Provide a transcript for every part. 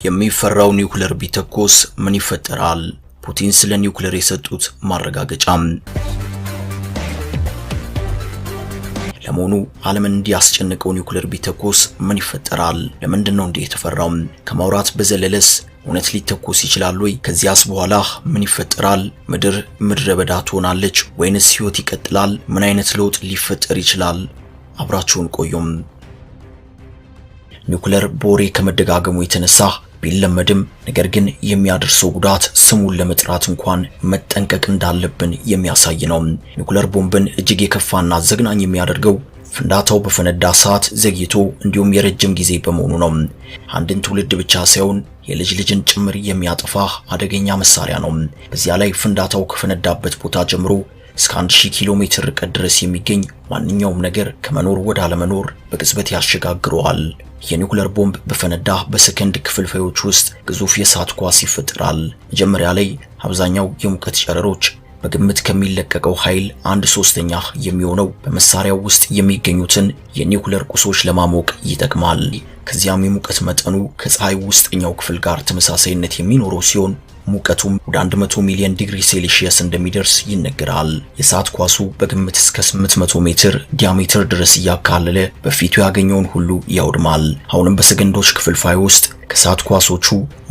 የሚፈራው ኒውክሌር ቢተኮስ ምን ይፈጠራል? ፑቲን ስለ ኒውክሌር የሰጡት ማረጋገጫም። ለመሆኑ ዓለምን እንዲያስጨንቀው ኒውክሌር ቢተኮስ ምን ይፈጠራል? ለምንድነው እንዲህ የተፈራው? ከማውራት በዘለለስ እውነት ሊተኮስ ይችላል ወይ? ከዚያስ በኋላ ምን ይፈጠራል? ምድረ በዳ ትሆናለች ወይንስ ህይወት ይቀጥላል? ምን አይነት ለውጥ ሊፈጠር ይችላል? አብራችሁን ቆዩም። ኒውክሌር በወሬ ከመደጋገሙ የተነሳ ቢለመድም ነገር ግን የሚያደርሰው ጉዳት ስሙን ለመጥራት እንኳን መጠንቀቅ እንዳለብን የሚያሳይ ነው። ኒውክሌር ቦምብን እጅግ የከፋና ዘግናኝ የሚያደርገው ፍንዳታው በፈነዳ ሰዓት ዘግይቶ እንዲሁም የረጅም ጊዜ በመሆኑ ነው። አንድን ትውልድ ብቻ ሳይሆን የልጅ ልጅን ጭምር የሚያጠፋ አደገኛ መሳሪያ ነው። በዚያ ላይ ፍንዳታው ከፈነዳበት ቦታ ጀምሮ እስከ 1000 ኪሎ ሜትር ርቀት ድረስ የሚገኝ ማንኛውም ነገር ከመኖር ወደ አለመኖር በቅጽበት ያሸጋግረዋል። የኒውክሌር ቦምብ በፈነዳ በሰከንድ ክፍልፋዮች ውስጥ ግዙፍ የእሳት ኳስ ይፈጠራል። መጀመሪያ ላይ አብዛኛው የሙቀት ጨረሮች በግምት ከሚለቀቀው ኃይል 1/3 የሚሆነው በመሳሪያው ውስጥ የሚገኙትን የኒውክሌር ቁሶች ለማሞቅ ይጠቅማል። ከዚያም የሙቀት መጠኑ ከፀሐይ ውስጠኛው ክፍል ጋር ተመሳሳይነት የሚኖረው ሲሆን ሙቀቱም ወደ 100 ሚሊዮን ዲግሪ ሴልሺየስ እንደሚደርስ ይነገራል። የእሳት ኳሱ በግምት እስከ 800 ሜትር ዲያሜትር ድረስ እያካለለ በፊቱ ያገኘውን ሁሉ ያውድማል። አሁንም በሰከንዶች ክፍልፋይ ውስጥ ከእሳት ኳሶቹ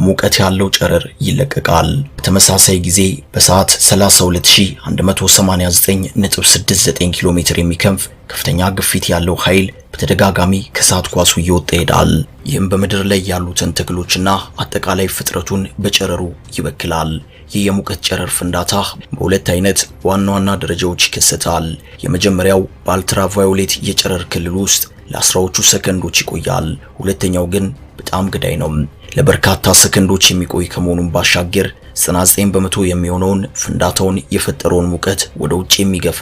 ሙቀት ያለው ጨረር ይለቀቃል። በተመሳሳይ ጊዜ በሰዓት 32189.69 ኪሎ ሜትር የሚከንፍ ከፍተኛ ግፊት ያለው ኃይል በተደጋጋሚ ከእሳት ኳሱ እየወጣ ይሄዳል። ይህም በምድር ላይ ያሉትን ተክሎችና አጠቃላይ ፍጥረቱን በጨረሩ ይበክላል። ይህ የሙቀት ጨረር ፍንዳታ በሁለት አይነት ዋና ዋና ደረጃዎች ይከሰታል። የመጀመሪያው በአልትራቫዮሌት የጨረር ክልል ውስጥ ለ10ዎቹ ሰከንዶች ይቆያል። ሁለተኛው ግን በጣም ገዳይ ነው። ለበርካታ ሰከንዶች የሚቆይ ከመሆኑም ባሻገር 99% የሚሆነውን ፍንዳታውን የፈጠረውን ሙቀት ወደ ውጭ የሚገፋ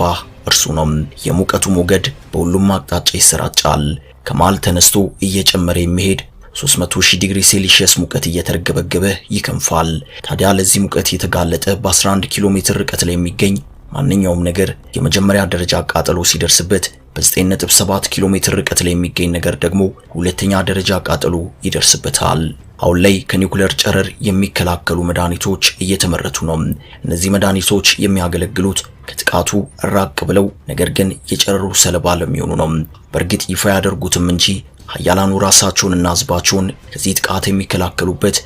እርሱ ነው። የሙቀቱ ሞገድ በሁሉም አቅጣጫ ይሰራጫል። ከመሃል ተነስቶ እየጨመረ የሚሄድ 300,000 ዲግሪ ሴልሺየስ ሙቀት እየተረገበገበ ይከንፋል። ታዲያ ለዚህ ሙቀት የተጋለጠ በ11 ኪሎ ሜትር ርቀት ላይ የሚገኝ ማንኛውም ነገር የመጀመሪያ ደረጃ ቃጠሎ ሲደርስበት በ9.7 ኪሎ ሜትር ርቀት ላይ የሚገኝ ነገር ደግሞ ሁለተኛ ደረጃ ቃጠሎ ይደርስበታል። አሁን ላይ ከኒውክሌር ጨረር የሚከላከሉ መድኃኒቶች እየተመረቱ ነው። እነዚህ መድኃኒቶች የሚያገለግሉት ከጥቃቱ ራቅ ብለው ነገር ግን የጨረሩ ሰለባ ለሚሆኑ ነው። በእርግጥ ይፋ ያደርጉትም እንጂ ኃያላኑ ራሳቸውንና ሕዝባቸውን ከዚህ ጥቃት የሚከላከሉበት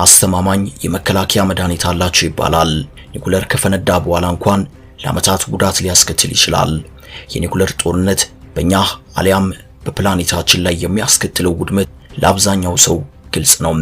አስተማማኝ የመከላከያ መድኃኒት አላቸው ይባላል። ኒውክሌር ከፈነዳ በኋላ እንኳን ለዓመታት ጉዳት ሊያስከትል ይችላል። የኒውክሌር ጦርነት በእኛ አሊያም በፕላኔታችን ላይ የሚያስከትለው ውድመት ለአብዛኛው ሰው ግልጽ ነው።